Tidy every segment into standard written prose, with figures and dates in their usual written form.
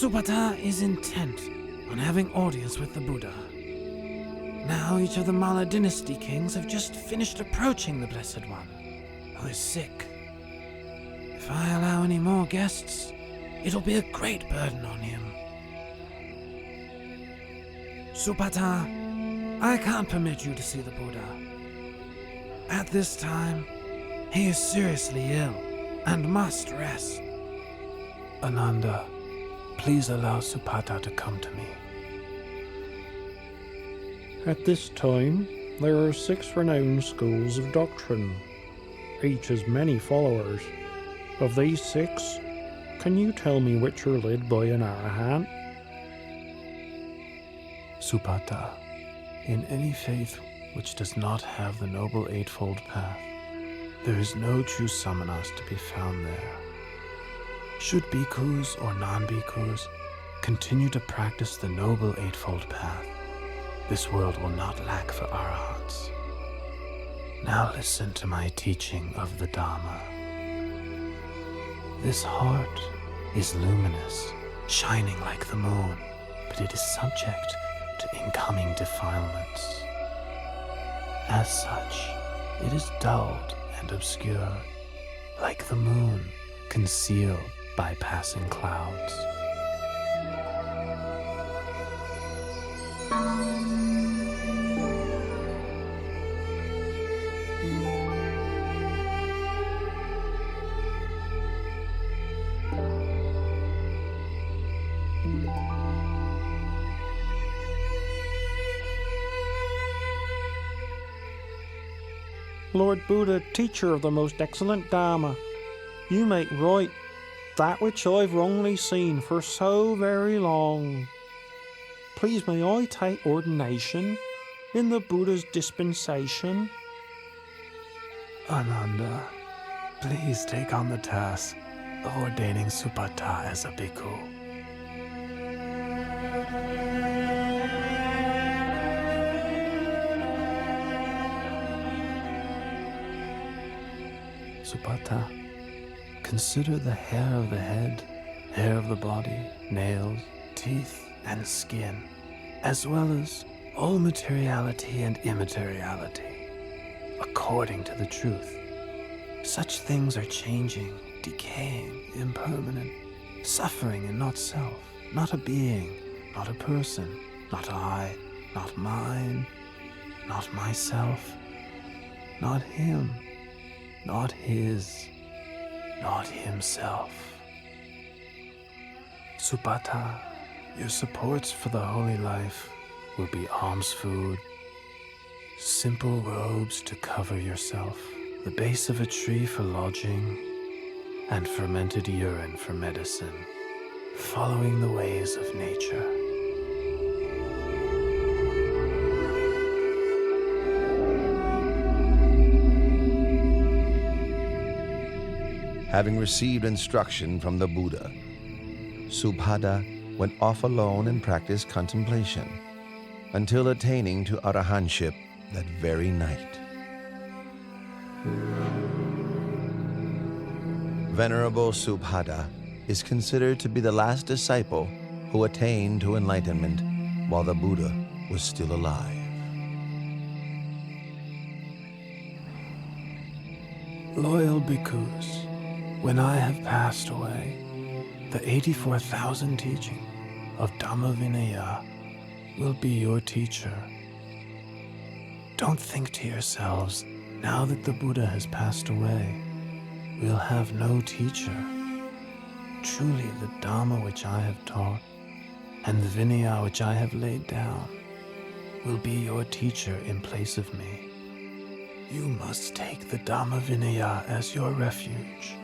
Subhata is intent on having audience with the Buddha. Now each of the Mala dynasty kings have just finished approaching the Blessed One, who is sick. If I allow any more guests, it'll be a great burden on him. Subhata, I can't permit you to see the Buddha. At this time, he is seriously ill and must rest. Ananda, please allow Subhata to come to me. At this time, there are 6 renowned schools of doctrine. Each has many followers. Of these 6, can you tell me which are led by an Arahant? Subhata, in any faith which does not have the Noble Eightfold Path, there is no true samanas to be found there. Should bhikkhus or non-bhikkhus continue to practice the Noble Eightfold Path, this world will not lack for arahants. Now listen to my teaching of the Dhamma. This heart is luminous, shining like the moon, but it is subject to incoming defilements. As such, it is dulled and obscured, like the moon concealed by passing clouds. Lord Buddha, teacher of the most excellent Dharma, you make right that which I've wrongly seen for so very long. Please may I take ordination in the Buddha's dispensation? Ananda, please take on the task of ordaining Subhata as a bhikkhu. Subhata, consider the hair of the head, hair of the body, nails, teeth, and skin, as well as all materiality and immateriality, according to the truth. Such things are changing, decaying, impermanent, suffering and not self, not a being, not a person, not I, not mine, not myself, not him, not his, not himself. Subhata, your supports for the holy life will be alms food, simple robes to cover yourself, the base of a tree for lodging, and fermented urine for medicine, following the ways of nature. Having received instruction from the Buddha, Subhata went off alone and practiced contemplation until attaining to arahantship that very night. Venerable Subhata is considered to be the last disciple who attained to enlightenment while the Buddha was still alive. Loyal bhikkhus, when I have passed away, the 84,000 teaching of Dhamma Vinaya will be your teacher. Don't think to yourselves, now that the Buddha has passed away, we'll have no teacher. Truly the Dhamma which I have taught, and the Vinaya which I have laid down, will be your teacher in place of me. You must take the Dhamma Vinaya as your refuge.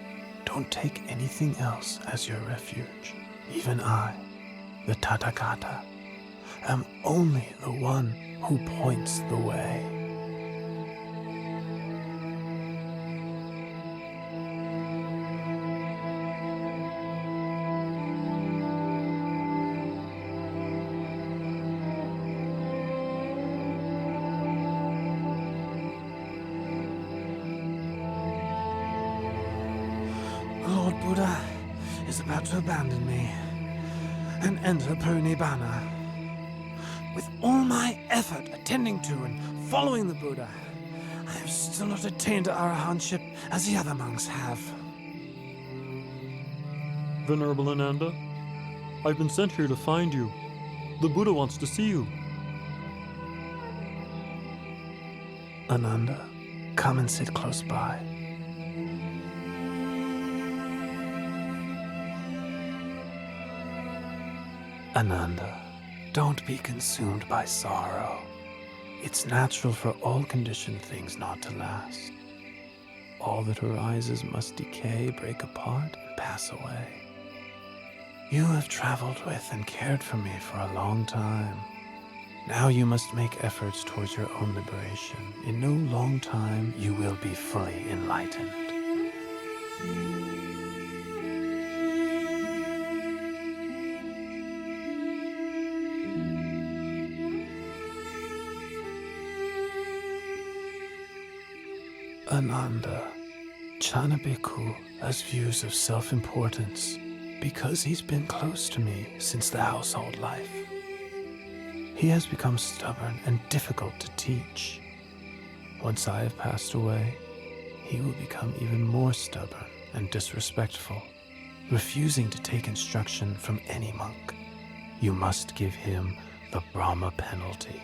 Don't take anything else as your refuge. Even I, the Tathagata, am only the one who points the way. Lord Buddha is about to abandon me and enter Purnibbana. With all my effort attending to and following the Buddha, I have still not attained to arahantship as the other monks have. Venerable Ananda, I've been sent here to find you. The Buddha wants to see you. Ananda, come and sit close by. Ananda, don't be consumed by sorrow. It's natural for all conditioned things not to last. All that arises must decay, break apart, and pass away. You have traveled with and cared for me for a long time. Now you must make efforts towards your own liberation. In no long time, you will be fully enlightened. Ananda, Chanabhikkhu has views of self-importance because he's been close to me since the household life. He has become stubborn and difficult to teach. Once I have passed away, he will become even more stubborn and disrespectful, refusing to take instruction from any monk. You must give him the Brahma penalty.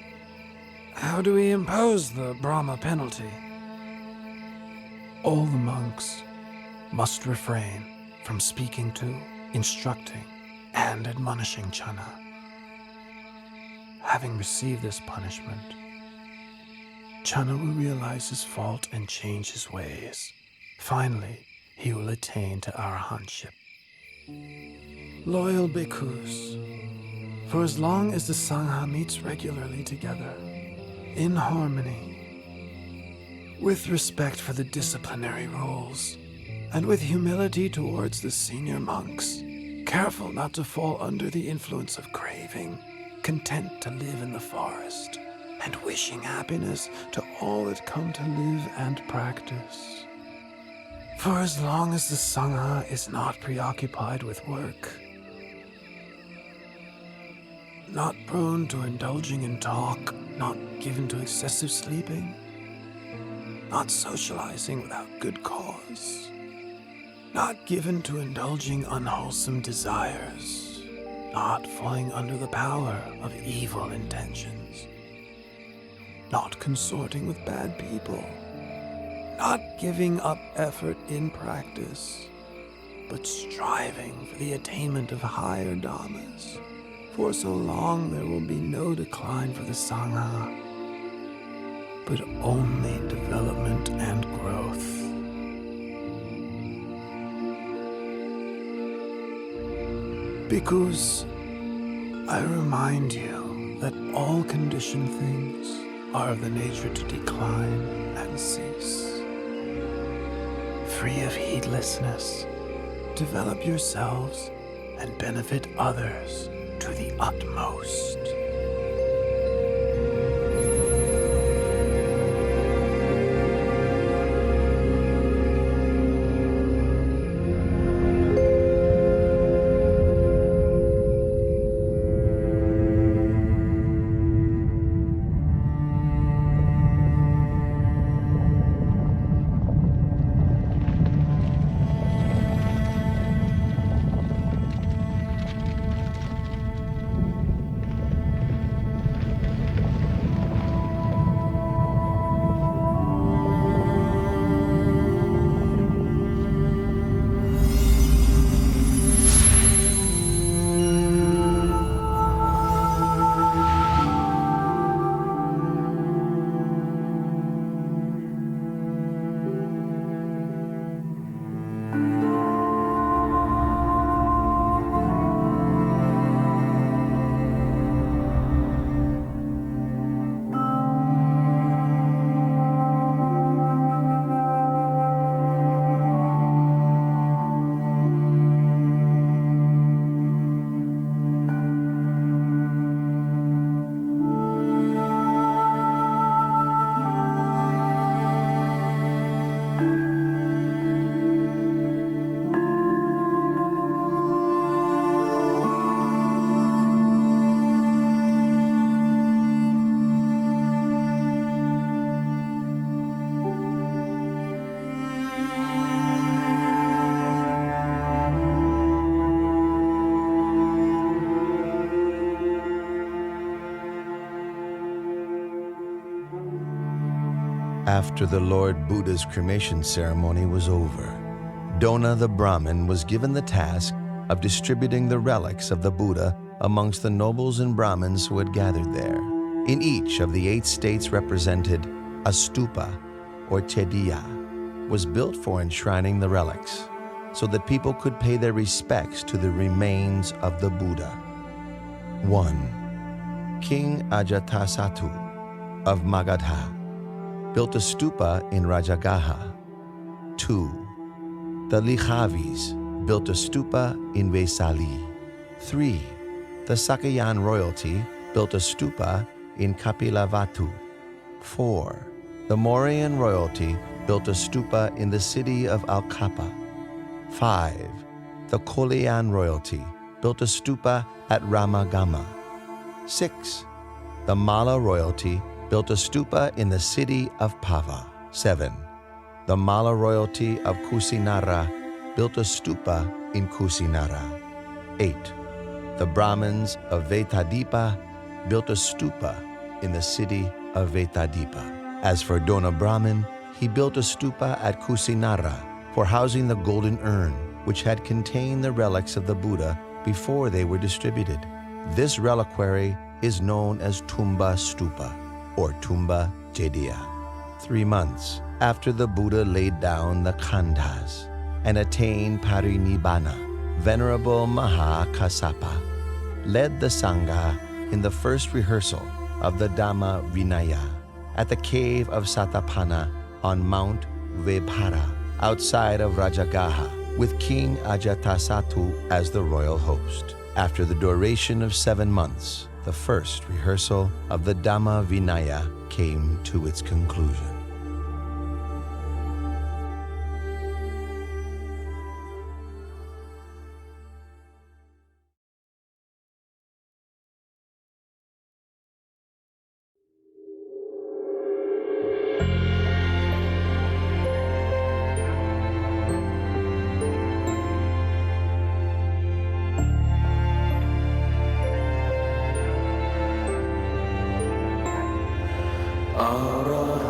How do we impose the Brahma penalty? All the monks must refrain from speaking to, instructing, and admonishing Channa. Having received this punishment, Channa will realize his fault and change his ways. Finally, he will attain to arahantship. Loyal bhikkhus, for as long as the Sangha meets regularly together, in harmony, with respect for the disciplinary rules, and with humility towards the senior monks, careful not to fall under the influence of craving, content to live in the forest, and wishing happiness to all that come to live and practice. For as long as the Sangha is not preoccupied with work, not prone to indulging in talk, not given to excessive sleeping, not socializing without good cause, not given to indulging unwholesome desires, not falling under the power of evil intentions, not consorting with bad people, not giving up effort in practice, but striving for the attainment of higher dhammas. For so long there will be no decline for the Sangha, but only development and growth. Bhikkhus, I remind you that all conditioned things are of the nature to decline and cease. Free of heedlessness, develop yourselves and benefit others to the utmost. After the Lord Buddha's cremation ceremony was over, Dona the Brahmin was given the task of distributing the relics of the Buddha amongst the nobles and Brahmins who had gathered there. In each of the 8 states represented, a stupa, or chediya, was built for enshrining the relics, so that people could pay their respects to the remains of the Buddha. 1. King Ajatasattu of Magadha built a stupa in Rajagaha. 2. The Likhavis built a stupa in Vesali. 3. The Sakayan royalty built a stupa in Kapilavatu. 4. The Mauryan royalty built a stupa in the city of Alkapa. 5. The Kolayan royalty built a stupa at Ramagama. 6. The Malla royalty built a stupa in the city of Pava. 7. The Malla royalty of Kusinara built a stupa in Kusinara. 8. The Brahmins of Vetadipa built a stupa in the city of Vetadipa. As for Dona Brahmin, he built a stupa at Kusinara for housing the golden urn, which had contained the relics of the Buddha before they were distributed. This reliquary is known as Tumba Stupa, or Tumba Jediya. 3 months after the Buddha laid down the khandhas and attained parinibbana, Venerable Maha Kassapa led the Sangha in the first rehearsal of the Dhamma Vinaya at the cave of Satapana on Mount Vebhara, outside of Rajagaha, with King Ajatasattu as the royal host. After the duration of 7 months, the first rehearsal of the Dhamma Vinaya came to its conclusion. Ara